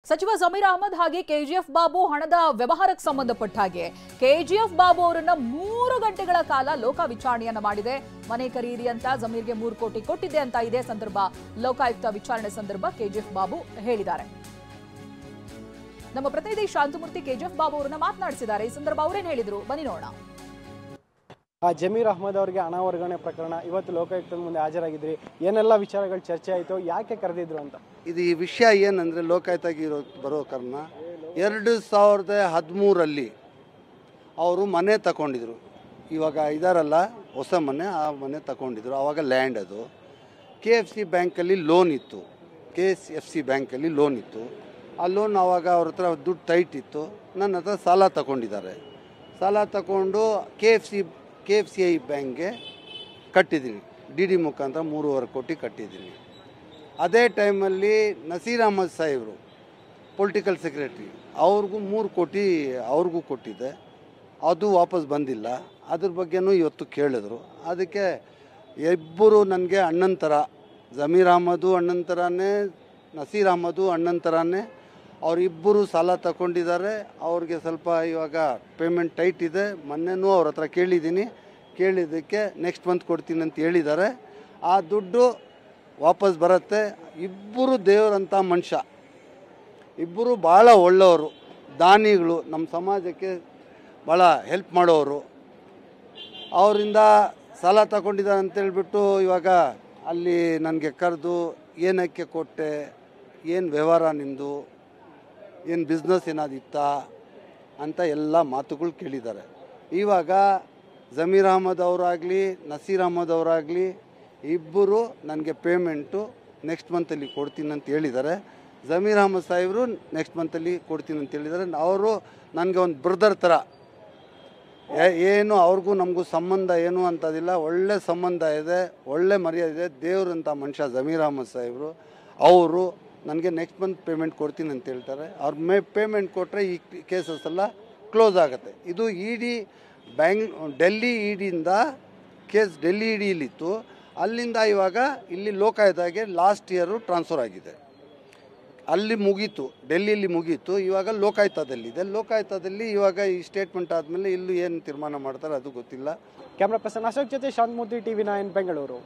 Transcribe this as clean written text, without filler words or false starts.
ಸಚಿವ ಜಮೀರ್ ಅಹಮದ್ ಹಾಗೆ ಕೆಜಿಎಫ್ ಬಾಬು ಹಣದ ವ್ಯವಹಾರಕ್ಕೆ ಸಂಬಂಧಪಟ್ಟ ಹಾಗೆ ಕೆಜಿಎಫ್ ಬಾಬು ಅವರನ್ನ 3 ಗಂಟೆಗಳ ಕಾಲ ಲೋಕ ವಿಚಾರಣೆಯನ್ನ ಮಾಡಿದೆ. ಮನೆ ಖರೀದಿ ಅಂತ ಜಮೀರ್ಗೆ 3 ಕೋಟಿ ಕೊಟ್ಟಿದೆ ಅಂತ ಇದೇ ಸಂದರ್ಭ ಲೋಕಾಯುಕ್ತ ವಿಚಾರಣೆ ಸಂದರ್ಭ ಕೆಜಿಎಫ್ ಬಾಬು ಹೇಳಿದ್ದಾರೆ. ನಮ್ಮ ಪ್ರತಿನಿಧಿ ಶಾಂತಮೂರ್ತಿ ಕೆಜಿಎಫ್ ಬಾಬು ಅವರನ್ನ ಮಾತನಾಡಿಸಿದ್ದಾರೆ. ಈ ಸಂದರ್ಭ ಅವರೇನು ಹೇಳಿದ್ರು ಬನ್ನಿ ನೋಡೋಣ. ಜಮೀರ್ ಅಹಮದ್ ಅವರಿಗೆ ಹಣ ವರ್ಗಾವಣೆ ಪ್ರಕರಣ ಇವತ್ತು ಲೋಕಾಯುಕ್ತದ ಮುಂದೆ ಹಾಜರಾಗಿದ್ರಿ. ಏನೆಲ್ಲ ವಿಚಾರಗಳು ಚರ್ಚೆ ಆಯಿತು, ಯಾಕೆ ಕರೆದಿದ್ರು ಅಂತ? ಇದು ಈ ವಿಷಯ ಏನಂದರೆ ಲೋಕಾಯುಕ್ತಗೆ ಬರೋ ಕಾರಣ 2013 ಅವರು ಮನೆ ತಗೊಂಡಿದ್ರು. ಇವಾಗ ಇದಾರಲ್ಲ ಹೊಸ ಮನೆ, ಆ ಮನೆ ತಗೊಂಡಿದ್ರು. ಆವಾಗ ಲ್ಯಾಂಡ್ ಅದು KFC ಬ್ಯಾಂಕಲ್ಲಿ ಲೋನ್ ಇತ್ತು. KFC ಬ್ಯಾಂಕಲ್ಲಿ ಲೋನ್ ಇತ್ತು. ಆ ಲೋನ್ ಆವಾಗ ಅವ್ರ ಹತ್ರ ದುಡ್ಡು ಟೈಟ್ ಇತ್ತು. ನನ್ನ ಹತ್ರ ಸಾಲ ತಗೊಂಡಿದ್ದಾರೆ. ಸಾಲ ತಗೊಂಡು KFCI ಬ್ಯಾಂಕ್ಗೆ ಕಟ್ಟಿದ್ದೀನಿ. DD ಮುಖಾಂತರ 3.5 ಕೋಟಿ ಕಟ್ಟಿದ್ದೀನಿ. ಅದೇ ಟೈಮಲ್ಲಿ ನಸೀರ್ ಅಹಮದ್ ಸಾಹೇಬರು ಪೊಲಿಟಿಕಲ್ ಸೆಕ್ರೆಟ್ರಿ, ಅವ್ರಿಗೂ 3 ಕೋಟಿ ಅವ್ರಿಗೂ ಕೊಟ್ಟಿದ್ದೆ. ಅದು ವಾಪಸ್ ಬಂದಿಲ್ಲ. ಅದ್ರ ಬಗ್ಗೆನೂ ಇವತ್ತು ಕೇಳಿದ್ರು. ಅದಕ್ಕೆ ಇಬ್ಬರು ನನಗೆ ಅಣ್ಣನ ಥರ, ಜಮೀರ್ ಅಹಮದು ಅಣ್ಣನ ಥರನೇ, ನಸೀರ್ ಅಹಮದು ಅಣ್ಣನ ಥರನೇ. ಅವರಿಬ್ಬರು ಸಾಲ ತಗೊಂಡಿದ್ದಾರೆ. ಅವ್ರಿಗೆ ಸ್ವಲ್ಪ ಇವಾಗ ಪೇಮೆಂಟ್ ಟೈಟ್ ಇದೆ. ಮೊನ್ನೆನೂ ಅವ್ರ ಹತ್ರ ಕೇಳಿದ್ದಕ್ಕೆ ನೆಕ್ಸ್ಟ್ ಮಂತ್ ಕೊಡ್ತೀನಿ ಅಂತ ಹೇಳಿದ್ದಾರೆ. ಆ ದುಡ್ಡು ವಾಪಸ್ ಬರುತ್ತೆ. ಇಬ್ಬರು ದೇವರಂಥ ಮನುಷ್ಯ, ಇಬ್ಬರು ಭಾಳ ಒಳ್ಳೆಯವರು, ದಾನಿಗಳು, ನಮ್ಮ ಸಮಾಜಕ್ಕೆ ಭಾಳ ಹೆಲ್ಪ್ ಮಾಡೋರು. ಅವರಿಂದ ಸಾಲ ತಗೊಂಡಿದ್ದಾರೆ ಅಂತೇಳ್ಬಿಟ್ಟು ಇವಾಗ ಅಲ್ಲಿ ನನಗೆ ಕರೆದು ಏನಕ್ಕೆ ಕೊಟ್ಟೆ, ಏನು ವ್ಯವಹಾರ ನಿಂದು, ಏನು ಬಿಸ್ನೆಸ್ ಏನಾದಿತ್ತಾ ಅಂತ ಎಲ್ಲ ಮಾತುಗಳು ಕೇಳಿದ್ದಾರೆ. ಇವಾಗ ಜಮೀರ್ ಅಹಮದ್ ಅವರಾಗಲಿ ನಸೀರ್ ಅಹಮದ್ ಅವರಾಗಲಿ ಇಬ್ಬರು ನನಗೆ ಪೇಮೆಂಟು ನೆಕ್ಸ್ಟ್ ಮಂತಲ್ಲಿ ಕೊಡ್ತೀನಿ ಅಂತ ಹೇಳಿದ್ದಾರೆ. ಜಮೀರ್ ಅಹಮದ್ ಸಾಹೇಬರು ನೆಕ್ಸ್ಟ್ ಮಂತಲ್ಲಿ ಕೊಡ್ತೀನಿ ಅಂತ ಹೇಳಿದ್ದಾರೆ. ಅವರು ನನಗೆ ಒಂದು ಬ್ರದರ್ ಥರ, ಏನು ಅವ್ರಿಗೂ ನಮಗೂ ಸಂಬಂಧ ಏನು ಅಂತದಿಲ್ಲ. ಒಳ್ಳೆ ಸಂಬಂಧ ಇದೆ, ಒಳ್ಳೆ ಮರ್ಯಾದೆ ಇದೆ. ದೇವ್ರಂಥ ಮನುಷ್ಯ ಜಮೀರ್ ಅಹಮದ್ ಸಾಹೇಬರು. ಅವರು ನನಗೆ ನೆಕ್ಸ್ಟ್ ಮಂತ್ ಪೇಮೆಂಟ್ ಕೊಡ್ತೀನಿ ಅಂತ ಹೇಳ್ತಾರೆ. ಅವ್ರ ಪೇಮೆಂಟ್ ಕೊಟ್ಟರೆ ಈ ಕೇಸಸ್ ಎಲ್ಲ ಕ್ಲೋಸ್ ಆಗುತ್ತೆ. ಇದು ಡೆಲ್ಲಿ ಇಡಿಯಿಂದ ಕೇಸ್ ಡೆಲ್ಲಿ ಇಡಿಯಲ್ಲಿತ್ತು. ಅಲ್ಲಿಂದ ಇವಾಗ ಇಲ್ಲಿ ಲೋಕಾಯುಕ್ತಗೆ ಲಾಸ್ಟ್ ಇಯರು ಟ್ರಾನ್ಸ್ಫರ್ ಆಗಿದೆ. ಅಲ್ಲಿ ಮುಗೀತು, ಡೆಲ್ಲಿಯಲ್ಲಿ ಮುಗೀತು. ಇವಾಗ ಲೋಕಾಯುಕ್ತದಲ್ಲಿದೆ. ಲೋಕಾಯುಕ್ತದಲ್ಲಿ ಇವಾಗ ಈ ಸ್ಟೇಟ್ಮೆಂಟ್ ಆದಮೇಲೆ ಇಲ್ಲೂ ಏನು ತೀರ್ಮಾನ ಮಾಡ್ತಾರೆ ಅದು ಗೊತ್ತಿಲ್ಲ. ಕ್ಯಾಮ್ರಾ ಪರ್ಸನ್ ಅಶೋಕ್ ಜೊತೆ ಶಾಂತಮೂರ್ತಿ, TV9 ಬೆಂಗಳೂರು.